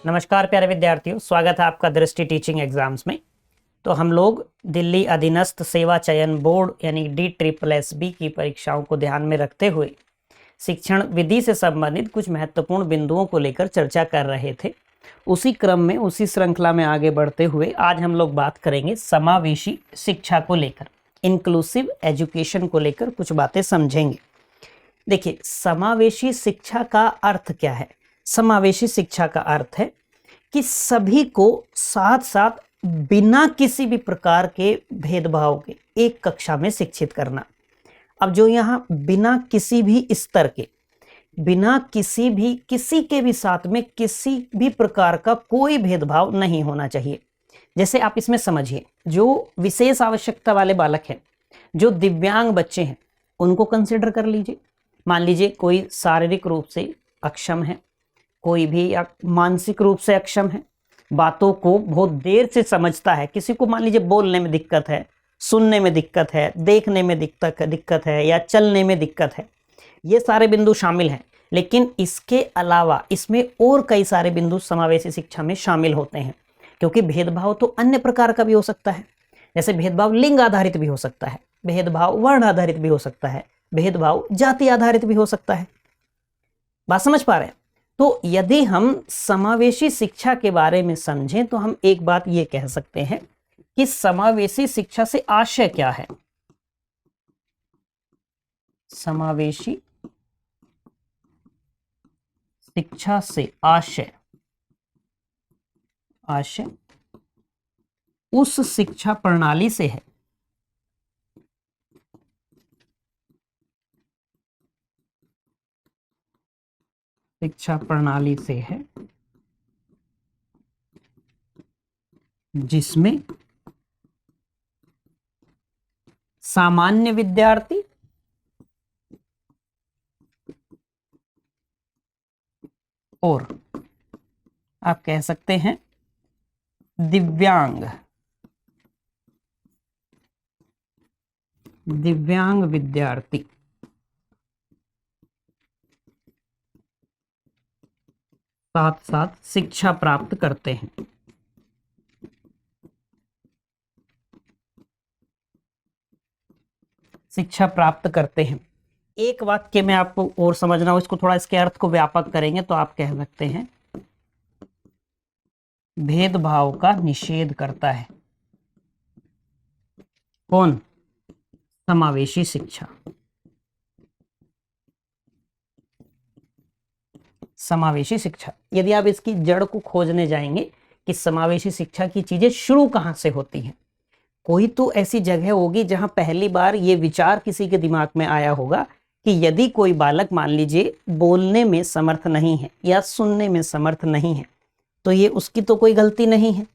नमस्कार प्यारे विद्यार्थियों, स्वागत है आपका दृष्टि टीचिंग एग्जाम्स में। तो हम लोग दिल्ली अधीनस्थ सेवा चयन बोर्ड यानी DSSB की परीक्षाओं को ध्यान में रखते हुए शिक्षण विधि से संबंधित कुछ महत्वपूर्ण बिंदुओं को लेकर चर्चा कर रहे थे। उसी क्रम में, उसी श्रृंखला में आगे बढ़ते हुए आज हम लोग बात करेंगे समावेशी शिक्षा को लेकर, इंक्लूसिव एजुकेशन को लेकर कुछ बातें समझेंगे। देखिए, समावेशी शिक्षा का अर्थ क्या है? समावेशी शिक्षा का अर्थ है कि सभी को साथ साथ बिना किसी भी प्रकार के भेदभाव के एक कक्षा में शिक्षित करना। अब जो यहाँ बिना किसी भी स्तर के, बिना किसी के भी साथ में किसी भी प्रकार का कोई भेदभाव नहीं होना चाहिए। जैसे आप इसमें समझिए, जो विशेष आवश्यकता वाले बालक हैं, जो दिव्यांग बच्चे हैं, उनको कंसिडर कर लीजिए। मान लीजिए कोई शारीरिक रूप से अक्षम है, कोई भी मानसिक रूप से अक्षम है, बातों को बहुत देर से समझता है, किसी को मान लीजिए बोलने में दिक्कत है, सुनने में दिक्कत है, देखने में दिक्कत है या चलने में दिक्कत है, ये सारे बिंदु शामिल हैं। लेकिन इसके अलावा इसमें और कई सारे बिंदु समावेशी शिक्षा में शामिल होते हैं, क्योंकि भेदभाव तो अन्य प्रकार का भी हो सकता है। जैसे भेदभाव लिंग आधारित भी हो सकता है, भेदभाव वर्ण आधारित भी हो सकता है, भेदभाव जाति आधारित भी हो सकता है। बात समझ पा रहे हैं? तो यदि हम समावेशी शिक्षा के बारे में समझें तो हम एक बात ये कह सकते हैं कि समावेशी शिक्षा से आशय क्या है। समावेशी शिक्षा से आशय उस शिक्षा प्रणाली से है जिसमें सामान्य विद्यार्थी और आप कह सकते हैं दिव्यांग विद्यार्थी साथ साथ शिक्षा प्राप्त करते हैं। एक वाक्य में आपको और समझना हो, इसको थोड़ा इसके अर्थ को व्यापक करेंगे तो आप कह सकते हैं भेदभाव का निषेध करता है। कौन? समावेशी शिक्षा। समावेशी शिक्षा, यदि आप इसकी जड़ को खोजने जाएंगे कि समावेशी शिक्षा की चीजें शुरू कहां से होती हैं, कोई तो ऐसी जगह होगी जहां पहली बार ये विचार किसी के दिमाग में आया होगा कि यदि कोई बालक मान लीजिए बोलने में समर्थ नहीं है या सुनने में समर्थ नहीं है, तो ये उसकी तो कोई गलती नहीं है।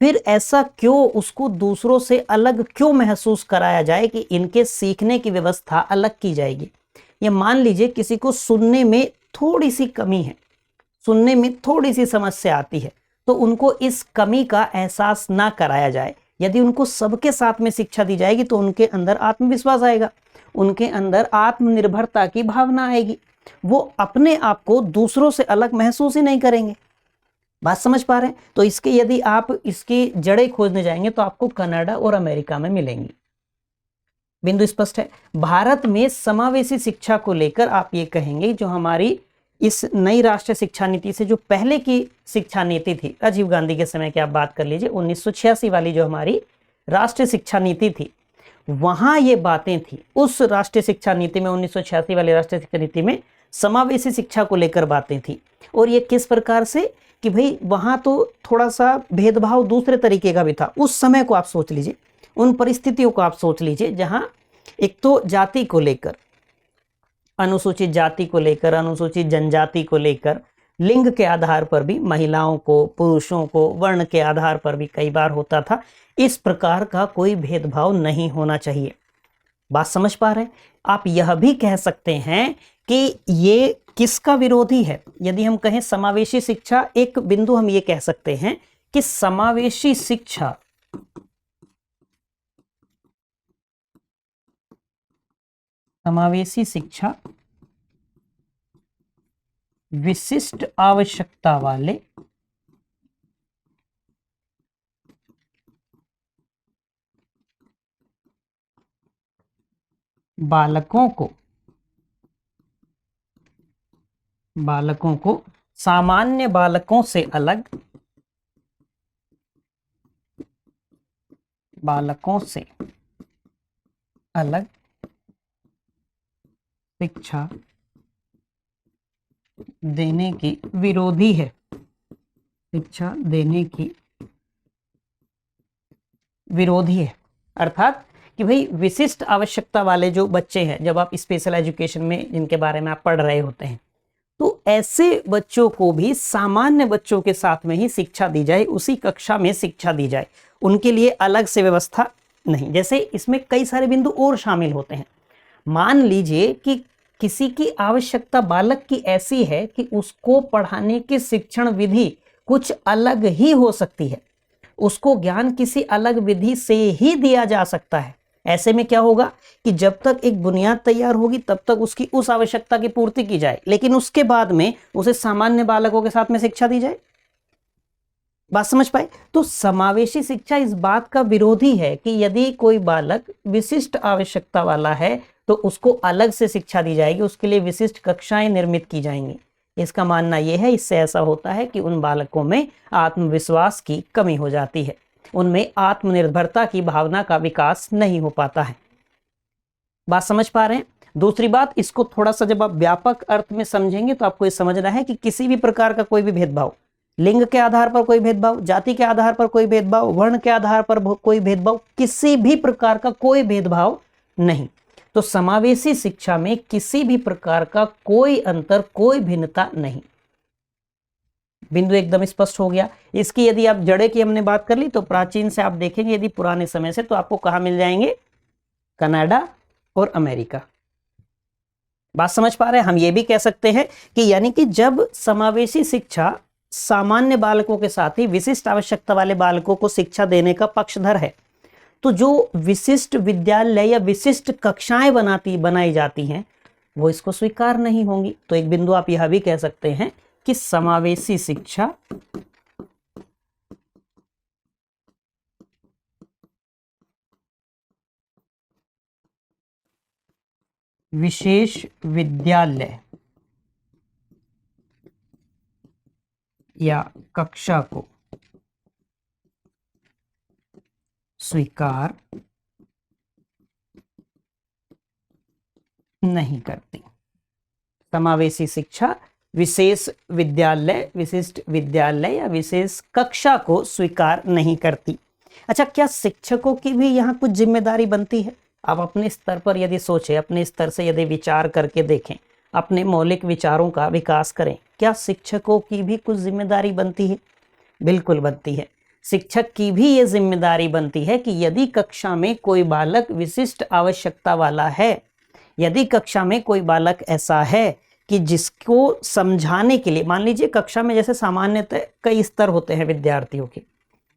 फिर ऐसा क्यों उसको दूसरों से अलग क्यों महसूस कराया जाए कि इनके सीखने की व्यवस्था अलग की जाएगी। या मान लीजिए किसी को सुनने में थोड़ी सी कमी है, सुनने में थोड़ी सी समस्या आती है, तो उनको इस कमी का एहसास ना कराया जाए। यदि उनको सबके साथ में शिक्षा दी जाएगी तो उनके अंदर आत्मविश्वास आएगा, उनके अंदर आत्मनिर्भरता की भावना आएगी, वो अपने आप को दूसरों से अलग महसूस ही नहीं करेंगे। बात समझ पा रहे हैं? तो इसके यदि आप इसकी जड़ें खोजने जाएंगे तो आपको कनाडा और अमेरिका में मिलेंगी। बिंदु स्पष्ट है? भारत में समावेशी शिक्षा को लेकर आप ये कहेंगे, जो हमारी इस नई राष्ट्रीय शिक्षा नीति से जो पहले की शिक्षा नीति थी, राजीव गांधी के समय की आप बात कर लीजिए, 1986 वाली जो हमारी राष्ट्रीय शिक्षा नीति थी, वहां ये बातें थी। उस राष्ट्रीय शिक्षा नीति में, 1986 वाली राष्ट्रीय शिक्षा नीति में समावेशी शिक्षा को लेकर बातें थी। और ये किस प्रकार से कि भाई वहां तो थोड़ा सा भेदभाव दूसरे तरीके का भी था। उस समय को आप सोच लीजिए, उन परिस्थितियों को आप सोच लीजिए जहां एक तो जाति को लेकर, अनुसूचित जाति को लेकर, अनुसूचित जनजाति को लेकर, लिंग के आधार पर भी महिलाओं को, पुरुषों को, वर्ण के आधार पर भी कई बार होता था। इस प्रकार का कोई भेदभाव नहीं होना चाहिए। बात समझ पा रहे हैं? आप यह भी कह सकते हैं कि ये किसका विरोधी है। यदि हम कहें समावेशी शिक्षा, एक बिंदु हम ये कह सकते हैं कि समावेशी शिक्षा विशिष्ट आवश्यकता वाले बालकों को सामान्य बालकों से अलग शिक्षा देने की विरोधी है। शिक्षा देने की विरोधी है अर्थात कि भाई विशिष्ट आवश्यकता वाले जो बच्चे हैं, जब आप स्पेशल एजुकेशन में जिनके बारे में आप पढ़ रहे होते हैं, तो ऐसे बच्चों को भी सामान्य बच्चों के साथ में ही शिक्षा दी जाए, उसी कक्षा में शिक्षा दी जाए, उनके लिए अलग से व्यवस्था नहीं। जैसे इसमें कई सारे बिंदु और शामिल होते हैं। मान लीजिए कि किसी की आवश्यकता बालक की ऐसी है कि उसको पढ़ाने की शिक्षण विधि कुछ अलग ही हो सकती है, उसको ज्ञान किसी अलग विधि से ही दिया जा सकता है। ऐसे में क्या होगा कि जब तक एक बुनियाद तैयार होगी तब तक उसकी उस आवश्यकता की पूर्ति की जाए, लेकिन उसके बाद में उसे सामान्य बालकों के साथ में शिक्षा दी जाए। बात समझ पाए? तो समावेशी शिक्षा इस बात का विरोधी है कि यदि कोई बालक विशिष्ट आवश्यकता वाला है तो उसको अलग से शिक्षा दी जाएगी, उसके लिए विशिष्ट कक्षाएं निर्मित की जाएंगी। इसका मानना यह है, इससे ऐसा होता है कि उन बालकों में आत्मविश्वास की कमी हो जाती है, उनमें आत्मनिर्भरता की भावना का विकास नहीं हो पाता है। बात समझ पा रहे हैं? दूसरी बात, इसको थोड़ा सा जब आप व्यापक अर्थ में समझेंगे तो आपको ये समझना है कि किसी भी प्रकार का कोई भी भेदभाव, लिंग के आधार पर कोई भेदभाव, जाति के आधार पर कोई भेदभाव, वर्ण के आधार पर कोई भेदभाव, किसी भी प्रकार का कोई भेदभाव नहीं। तो समावेशी शिक्षा में किसी भी प्रकार का कोई अंतर, कोई भिन्नता नहीं। बिंदु एकदम स्पष्ट हो गया। इसकी यदि आप जड़े की हमने बात कर ली तो प्राचीन से आप देखेंगे, यदि पुराने समय से, तो आपको कहां मिल जाएंगे? कनाडा और अमेरिका। बात समझ पा रहे हैं? हम ये भी कह सकते हैं कि यानी कि जब समावेशी शिक्षा सामान्य बालकों के साथ ही विशिष्ट आवश्यकता वाले बालकों को शिक्षा देने का पक्षधर है, तो जो विशिष्ट विद्यालय या विशिष्ट कक्षाएं बनाई जाती हैं वो इसको स्वीकार नहीं होंगी। तो एक बिंदु आप यह भी कह सकते हैं कि समावेशी शिक्षा विशेष विद्यालय या कक्षा को स्वीकार नहीं करती। समावेशी शिक्षा विशेष विद्यालय, विशिष्ट विद्यालय या विशेष कक्षा को स्वीकार नहीं करती। अच्छा, क्या शिक्षकों की भी यहाँ कुछ जिम्मेदारी बनती है? आप अपने स्तर पर यदि सोचें, अपने स्तर से यदि विचार करके देखें, अपने मौलिक विचारों का विकास करें, क्या शिक्षकों की भी कुछ जिम्मेदारी बनती है? बिल्कुल बनती है। शिक्षक की भी ये जिम्मेदारी बनती है कि यदि कक्षा में कोई बालक विशिष्ट आवश्यकता वाला है, यदि कक्षा में कोई बालक ऐसा है कि जिसको समझाने के लिए, मान लीजिए कक्षा में जैसे सामान्यतः कई स्तर होते हैं विद्यार्थियों के,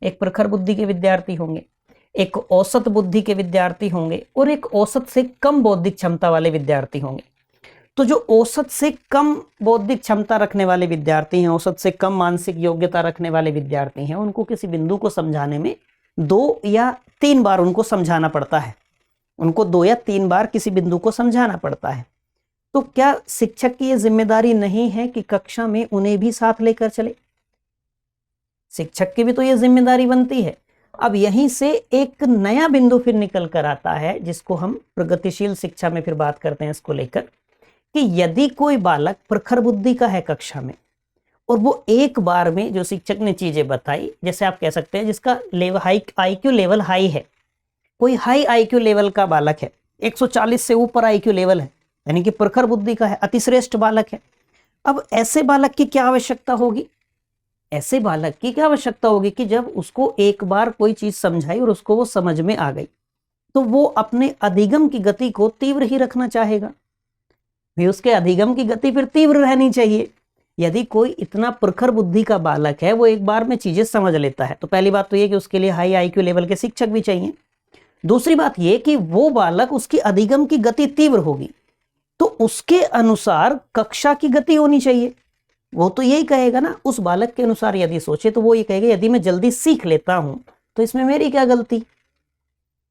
एक प्रखर बुद्धि के विद्यार्थी होंगे, एक औसत बुद्धि के विद्यार्थी होंगे और एक औसत से कम बौद्धिक क्षमता वाले विद्यार्थी होंगे। तो जो औसत से कम बौद्धिक क्षमता रखने वाले विद्यार्थी हैं, औसत से कम मानसिक योग्यता रखने वाले विद्यार्थी हैं, उनको किसी बिंदु को समझाने में 2 या 3 बार उनको समझाना पड़ता है, उनको 2 या 3 बार किसी बिंदु को समझाना पड़ता है। तो क्या शिक्षक की यह जिम्मेदारी नहीं है कि कक्षा में उन्हें भी साथ लेकर चले? शिक्षक की भी तो यह जिम्मेदारी बनती है। अब यहीं से एक नया बिंदु फिर निकल कर आता है, जिसको हम प्रगतिशील शिक्षा में फिर बात करते हैं इसको लेकर, कि यदि कोई बालक प्रखर बुद्धि का है कक्षा में और वो एक बार में जो शिक्षक ने चीजें बताई, जैसे आप कह सकते हैं जिसका level high, IQ level high है, कोई हाई आईक्यू लेवल का बालक है, 140 से ऊपर आईक्यू लेवल है, यानी कि प्रखर बुद्धि का है, अतिश्रेष्ठ बालक है। अब ऐसे बालक की क्या आवश्यकता होगी? ऐसे बालक की क्या आवश्यकता होगी कि जब उसको एक बार कोई चीज समझाई और उसको वो समझ में आ गई, तो वो अपने अधिगम की गति को तीव्र ही रखना चाहेगा। भी उसके अधिगम की गति फिर तीव्र रहनी चाहिए। यदि कोई इतना प्रखर बुद्धि का बालक है, वो एक बार में चीजें समझ लेता है, तो पहली बात तो ये कि उसके लिए हाई आईक्यू लेवल के शिक्षक भी चाहिए। दूसरी बात ये कि वो बालक, उसकी अधिगम की गति तीव्र होगी, तो उसके अनुसार कक्षा की गति होनी चाहिए। वो तो यही कहेगा ना, उस बालक के अनुसार यदि सोचे तो वो ये कहेगा यदि मैं जल्दी सीख लेता हूं तो इसमें मेरी क्या गलती।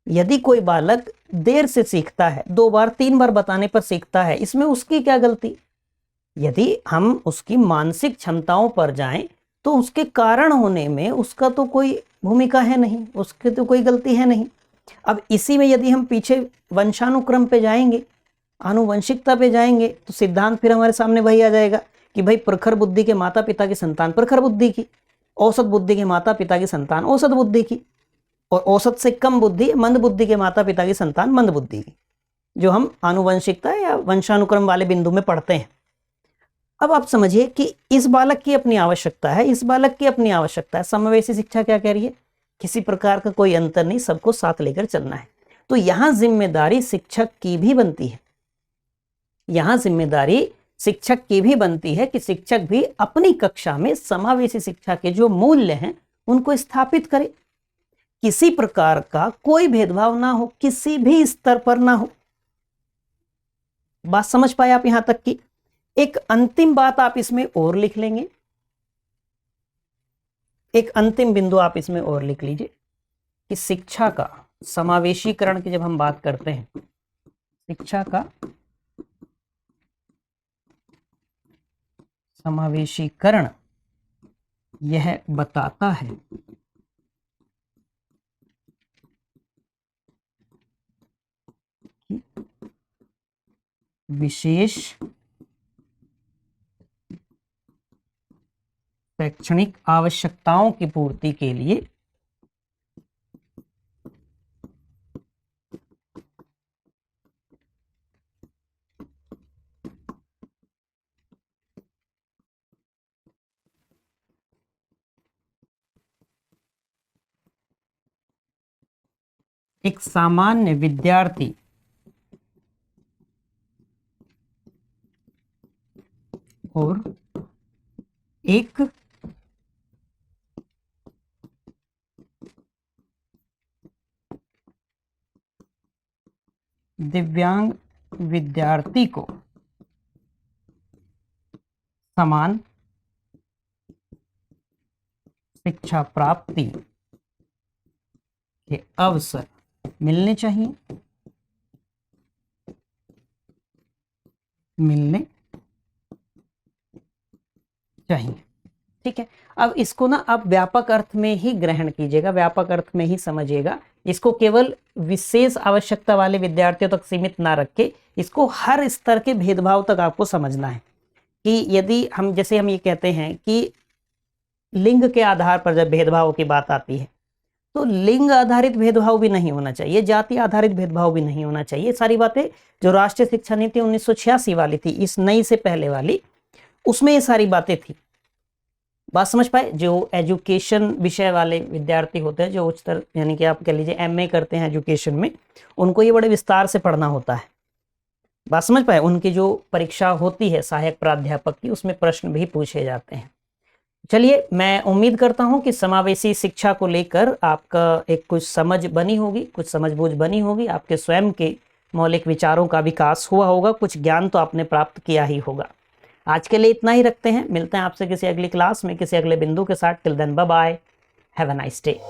यदि कोई बालक देर से सीखता है, 2 बार 3 बार बताने पर सीखता है, इसमें उसकी क्या गलती? यदि हम उसकी मानसिक क्षमताओं पर जाएं तो उसके कारण होने में उसका तो कोई भूमिका है नहीं, उसकी तो कोई गलती है नहीं। अब इसी में यदि हम पीछे वंशानुक्रम पे जाएंगे, आनुवंशिकता पे जाएंगे, तो सिद्धांत फिर हमारे सामने वही आ जाएगा कि भाई प्रखर बुद्धि के माता पिता की संतान प्रखर बुद्धि की, औसत बुद्धि के माता पिता की संतान औसत बुद्धि की, और औसत से कम बुद्धि मंद बुद्धि के माता पिता की संतान मंद बुद्धि की, जो हम आनुवंशिकता या वंशानुक्रम वाले बिंदु में पढ़ते हैं। अब आप समझिए कि इस बालक की अपनी आवश्यकता है, इस बालक की अपनी आवश्यकता है। समावेशी शिक्षा क्या कह रही है? किसी प्रकार का कोई अंतर नहीं, सबको साथ लेकर चलना है। तो यहां जिम्मेदारी शिक्षक की भी बनती है, यहां जिम्मेदारी शिक्षक की भी बनती है कि शिक्षक भी अपनी कक्षा में समावेशी शिक्षा के जो मूल्य हैं उनको स्थापित करे। किसी प्रकार का कोई भेदभाव ना हो, किसी भी स्तर पर ना हो। बात समझ पाए आप यहां तक की? एक अंतिम बात आप इसमें और लिख लेंगे, एक अंतिम बिंदु आप इसमें और लिख लीजिए कि शिक्षा का समावेशीकरण की जब हम बात करते हैं, शिक्षा का समावेशीकरण यह बताता है कि विशेष शैक्षणिक आवश्यकताओं की पूर्ति के लिए एक सामान्य विद्यार्थी और एक दिव्यांग विद्यार्थी को समान शिक्षा प्राप्ति के अवसर मिलने चाहिए, मिलने चाहिए। ठीक है, अब इसको ना आप व्यापक अर्थ में ही ग्रहण कीजिएगा, व्यापक अर्थ में ही समझिएगा। इसको केवल विशेष आवश्यकता वाले विद्यार्थियों तक सीमित ना रख के इसको हर स्तर के भेदभाव तक आपको समझना है। कि यदि हम जैसे हम ये कहते हैं कि लिंग के आधार पर जब भेदभाव की बात आती है तो लिंग आधारित भेदभाव भी नहीं होना चाहिए, जाति आधारित भेदभाव भी नहीं होना चाहिए। सारी बातें जो राष्ट्रीय शिक्षा नीति 1986 वाली थी, इस नई से पहले वाली, उसमें ये सारी बातें थी। बात समझ पाए? जो एजुकेशन विषय वाले विद्यार्थी होते हैं, जो उच्चतर यानी कि आप कह लीजिए एमए करते हैं एजुकेशन में, उनको ये बड़े विस्तार से पढ़ना होता है। बात समझ पाए? उनकी जो परीक्षा होती है सहायक प्राध्यापक की, उसमें प्रश्न भी पूछे जाते हैं। चलिए, मैं उम्मीद करता हूं कि समावेशी शिक्षा को लेकर आपका एक कुछ समझ बनी होगी, कुछ समझबूझ बनी होगी, आपके स्वयं के मौलिक विचारों का विकास हुआ होगा, कुछ ज्ञान तो आपने प्राप्त किया ही होगा। आज के लिए इतना ही रखते हैं, मिलते हैं आपसे किसी अगली क्लास में किसी अगले बिंदु के साथ। Till then bye bye, have a nice day.